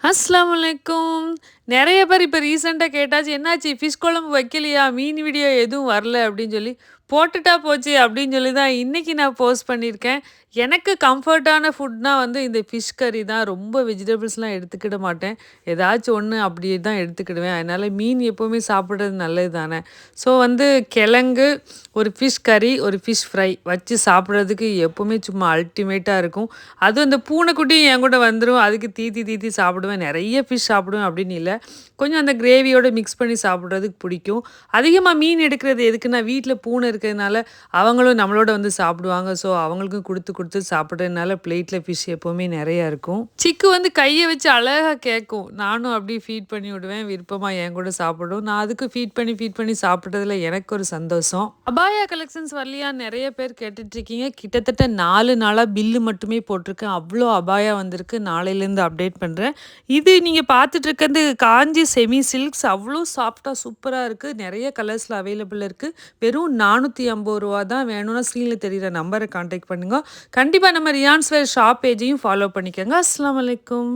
அஸ்ஸலாமு அலைக்கும். நெறைய பேர் இப்ப ரீசென்ட்டா கேட்டாச்சு, "என்னாச்சு ஃபிஷ் குழம்பு வைக்கலையா? மீன் வீடியோ எதுவும் வரல." அப்படின்னு சொல்லி, "போட்டுட்டா போச்சு." அப்படின்னு சொல்லி தான் இன்னைக்கு நான் போஸ்ட் பண்ணியிருக்கேன். எனக்கு கம்ஃபர்ட்டான ஃபுட்னா வந்து இந்த ஃபிஷ் கறி தான். ரொம்ப வெஜிடபிள்ஸ்லாம் எடுத்துக்கிட மாட்டேன். ஏதாச்சும் ஒண்ணு அப்படி தான் எடுத்துக்கிடுவேன். அதனால மீன் எப்பவுமே சாப்பிடுறது நல்லது தானே. ஸோ வந்து கிழங்கு, ஒரு ஃபிஷ் கறி, ஒரு ஃபிஷ் ஃப்ரை வச்சு சாப்பிடுறதுக்கு எப்பவுமே சும்மா அல்டிமேட்டா இருக்கும். அதுவும் இந்த பூனைக்குட்டியும் என் கூட வந்துரும். அதுக்கு தீத்தி தீத்தி சாப்பிடுவேன். நெறைய ஃபிஷ் சாப்பிடுவேன் அப்படின்னு இல்ல. கொஞ்சம் அந்த கிரேவியோட மிக்ஸ் பண்ணி சாப்பிடுறதுக்கு பிடிக்கும். அதிகமா மீன் எடுக்கிறது எதுக்குன்னா, வீட்ல பூனை இருக்கிறதுனால, அவங்களும் நம்மளோட வந்து சாப்பிடுவாங்க. ஸோ அவங்களுக்கும் குடுத்து குடுத்து சாப்பிடுறதுனால பிளேட்ல ஃபிஷ் எப்பவுமே நெறையா இருக்கும். சிக்கு வந்து கைய வச்சு அழகா கேட்கும். நானும் அப்படியே ஃபீட் பண்ணி விடுவேன். விருப்பமா என் கூட சாப்பிடும். நான் அதுக்கு ஃபீட் பண்ணி சாப்பிடுறதுல எனக்கு ஒரு சந்தோஷம். அபாயா கலெக்ஷன்ஸ் வரலையான்னு நெறைய பேர் கேட்டுட்ருக்கீங்க. கிட்டத்தட்ட 4 நாளா பில்லு மட்டுமே போட்டிருக்கேன். அவ்ளோ அபாயா வந்திருக்கு. நாளையிலேருந்து அப்டேட் பண்றேன். இது நீங்க பார்த்துட்டு இருக்கிறது காஞ்சி செமி சில்க்ஸ். அவ்ளோ சாஃப்ட்டா சூப்பரா இருக்கு. நெறைய கலர்ஸ்ல அவைலபிள் இருக்கு. வெறும் ரூ. 450 தான். வேணும்னா ஸ்க்ரீன்ல தெரியிற நம்பர கான்டாக்ட் பண்ணுங்க. கண்டிப்பா நம்ம ரியான்ஸ் வேர் ஷாப் பேஜையும் ஃபாலோ பண்ணிக்கங்க. அஸ்ஸலாமு அலைக்கும்.